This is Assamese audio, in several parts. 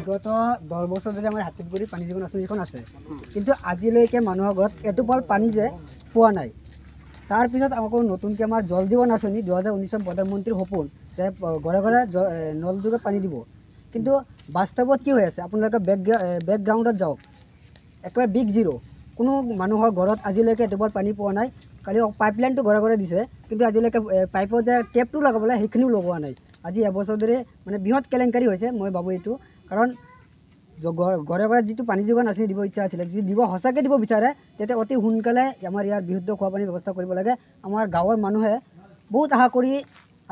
বিগত 10 বছৰ ধৰি আমাৰ হাতীপুখুৰী পানী যোগান আঁচনিখন আছে, কিন্তু আজিলৈকে মানুহৰ ঘৰত এটোপাল পানী যে পোৱা নাই। তাৰপিছত আকৌ নতুনকৈ আমাৰ জল জীৱন আঁচনি 2019 প্ৰধানমন্ত্ৰীৰ সপোন যে ঘৰে ঘৰে নল যোগে পানী দিব, কিন্তু বাস্তৱত কি হৈ আছে আপোনালোকে বেকগ্ৰাউণ্ডত যাওক, একেবাৰে বিগ জিৰ'। কোনো মানুহৰ ঘৰত আজিলৈকে এটোপাল পানী পোৱা নাই। কালি পাইপলাইনটো ঘৰে ঘৰে দিছে, কিন্তু আজিলৈকে পাইপত যে টেপটো লগাবলৈ সেইখিনিও লগোৱা নাই। আজি এবছৰ ধৰি মানে বৃহৎ কেলেংকাৰী হৈছে। মই ভাবোঁ এইটো কাৰণ ঘৰে ঘৰে যিটো পানী যোগান আঁচনি দিব ইচ্ছা আছিলে, যদি দিব সঁচাকৈ দিব বিচাৰে তেতিয়া অতি সোনকালে আমাৰ ইয়াৰ বিশুদ্ধ খোৱা পানীৰ ব্যৱস্থা কৰিব লাগে। আমাৰ গাঁৱৰ মানুহে বহুত আশা কৰি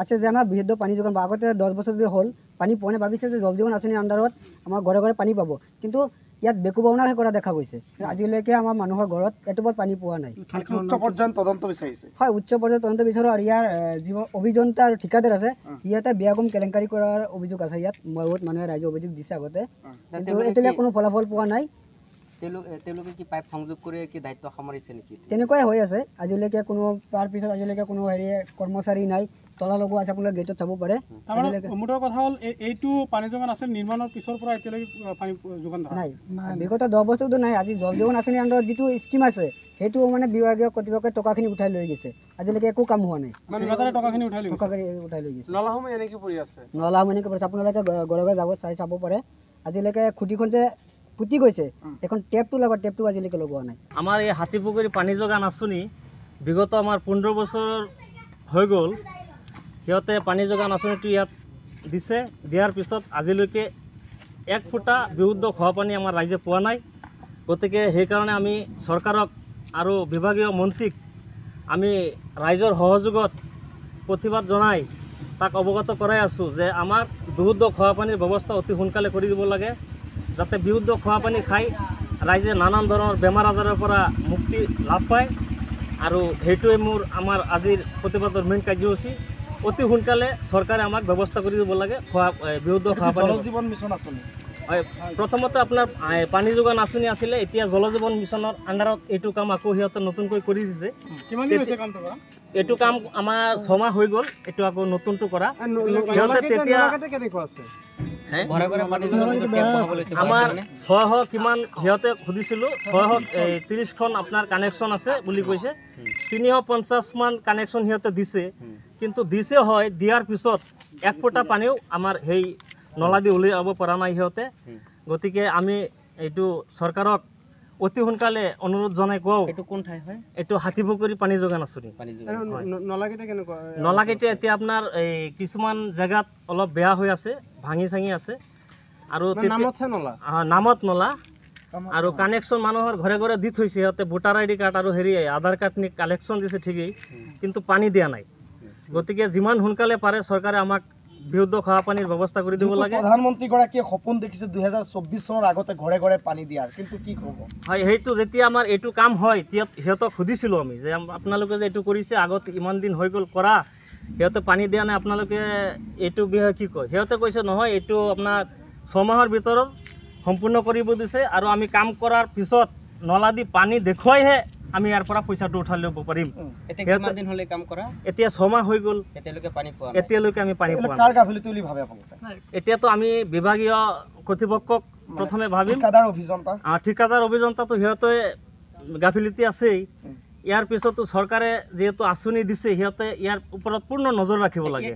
আছে যে আমাৰ বিশুদ্ধ পানী যোগান বা আগতে 10 বছৰ ধৰি হ'ল পানী পোৱা নাই, ভাবিছে যে জল জীৱন আঁচনিৰ আণ্ডাৰত আমাৰ ঘৰে ঘৰে পানী পাব, কিন্তু ইয়াত বেকুবাওনাহে কৰা দেখা গৈছে। আজিলৈকে আমাৰ মানুহৰ ঘৰত এটোপাল পানী পোৱা নাই। উচ্চ পৰ্যায়ৰ তদন্ত বিচাৰিছে। হয়, উচ্চ পৰ্যায়ৰ তদন্ত বিচাৰোঁ। আৰু ইয়াৰ যিবোৰ অভিযন্তা আৰু ঠিকাদাৰ আছে সিহঁতে বেয়াগুম কেলেংকাৰী কৰাৰ অভিযোগ আছে। ইয়াত বহুত মানুহে ৰাইজে অভিযোগ দিছে আগতে, কিন্তু এতিয়ালৈকে কোনো ফলাফল পোৱা নাই। তেওঁলোকে কি পাইপ সংযোগ কৰি কি দায়িত্ব সামৰিছে নেকি? তেনেকুৱাই হৈ আছে। আজিলৈকে কোনো তাৰপিছত আজিলৈকে কোনো কৰ্মচাৰী নাই। তলা লগোৱা আছে, আপোনালোকে গেটত চাব পাৰে। মুঠৰ কথা হ'ল এইটো পানী যোগান আঁচনি নিৰ্মাণৰ পিছৰ পৰা এতিয়ালৈকে পানী যোগান নাই। বিগত 10 বছৰতো নাই। আজি জল জীৱন আঁচনিৰ আণ্ডাৰত যিটো স্কিম আছে সেইটো মানে বিভাগীয় কৰ্তৃপক্ষই টকাখিনি উঠাই লৈ গৈছে। আজিলৈকে একো কাম হোৱা নাই। টকাখিনি উঠাই লৈ গৈছে। নলাসমূহ এনেকৈ পৰি আছে। আপোনালোকে ঘৰে ঘৰে যাব চাব পাৰে। আজিলৈকে খুঁটিখন যে পুতি গৈছে, এখন টেপটো আজিলৈকে লগোৱা নাই। আমাৰ এই হাতীপুখুৰী পানী যোগান আঁচনি বিগত আমাৰ 15 বছৰ হৈ গ'ল। সিহঁতে পানী যোগান আঁচনিটো ইয়াত দিছে, দিয়াৰ পিছত আজিলৈকে 1 ফুটা বিশুদ্ধ খোৱা পানী আমাৰ ৰাইজে পোৱা নাই। গতিকে সেইকাৰণে আমি চৰকাৰক আৰু বিভাগীয় মন্ত্ৰীক আমি ৰাইজৰ সহযোগত প্ৰতিবাদ জনাই তাক অৱগত কৰাই আছোঁ যে আমাৰ বিশুদ্ধ খোৱা পানীৰ ব্যৱস্থা অতি সোনকালে কৰি দিব লাগে, যাতে বিশুদ্ধ খোৱা পানী খাই ৰাইজে নানান ধৰণৰ বেমাৰ আজাৰৰ পৰা মুক্তি লাভ পায়। আৰু সেইটোৱে আমাৰ আজিৰ প্ৰতিবাদৰ মেইন কাৰ্যসূচী। অতি সোনকালে চৰকাৰে আমাক ব্যৱস্থা কৰি দিব লাগে বিশুদ্ধ খোৱা পানী। জল জীৱন মিছন আঁচনি হয়, প্ৰথমতে আপোনাৰ পানী যোগান আঁচনি আছিলে, এতিয়া জল জীৱন মিছনৰ আণ্ডাৰত এইটো কাম আকৌ সিহঁতে নতুনকৈ কৰি দিছে। এইটো কাম আমাৰ 6 মাহ হৈ গ'ল, এইটো আকৌ নতুনটো কৰা। সিহঁতে তেতিয়া আমাৰ 600 কিমান সিহঁতে সুধিছিলোঁ, 630খন আপোনাৰ কানেকশ্যন আছে বুলি কৈছে। 350 মান কানেকশ্যন সিহঁতে দিছে, কিন্তু দিছে হয়, দিয়াৰ পিছত 1 ফুটা পানীও আমাৰ সেই নলা দি উলিয়াব পৰা নাই সিহঁতে। গতিকে আমি এইটো চৰকাৰক অতি সোনকালে অনুৰোধ জনাই কওঁ। এইটো কোন ঠাই হয়? এইটো হাতীপুখুৰী পানী যোগান আঁচনি। নলাকেইটা এতিয়া আপোনাৰ এই কিছুমান জেগাত অলপ বেয়া হৈ আছে, ভাঙি চাঙি আছে। আৰু নামত নলা আৰু কানেকশ্যন মানুহৰ ঘৰে ঘৰে দি থৈছে। সিহঁতে ভোটাৰ ID কাৰ্ড আৰু আধাৰ কাৰ্ড নি কালেকশ্যন দিছে ঠিকেই, কিন্তু পানী দিয়া নাই। গতিকে যিমান সোনকালে পাৰে চৰকাৰে আমাক বিশুদ্ধ খোৱা পানীৰ ব্যৱস্থা কৰি দিব লাগে। প্ৰধানমন্ত্ৰীগৰাকীয়ে সপোন দেখিছে 2024 চনৰ আগতে ঘৰে ঘৰে পানী দিয়াৰ, কিন্তু কি ক'ব? হয়, সেইটো যেতিয়া আমাৰ এইটো কাম হয় সিহঁতক সুধিছিলোঁ আমি যে আপোনালোকে যে এইটো কৰিছে, আগত ইমান দিন হৈ গ'ল কৰা, সিহঁতে পানী দিয়া নাই, আপোনালোকে এইটো বিষয়ে কি কয়? সিহঁতে কৈছে নহয়, এইটো আপোনাৰ 6 মাহৰ ভিতৰত সম্পূৰ্ণ কৰিব দিছে, আৰু আমি কাম কৰাৰ পিছত নলা দি পানী দেখুৱাইহে আমি ইয়াৰ পৰা পইচাটো উঠাই ল'ব পাৰিম। এতিয়া 6 মাহ হৈ গ'ল, এতিয়ালৈকে আমি পানী পোৱা নাই। এতিয়াতো আমি বিভাগীয় কৰ্তৃপক্ষক প্ৰথমে ভাবিম। ঠিকাদাৰ অভিযন্তাটো সিহঁতে গাফিলতি আছেই। ইয়াৰ পিছতো চৰকাৰে যিহেতু আঁচনি দিছে, সিহঁতে ইয়াৰ ওপৰত পূৰ্ণ নজৰ ৰাখিব লাগে।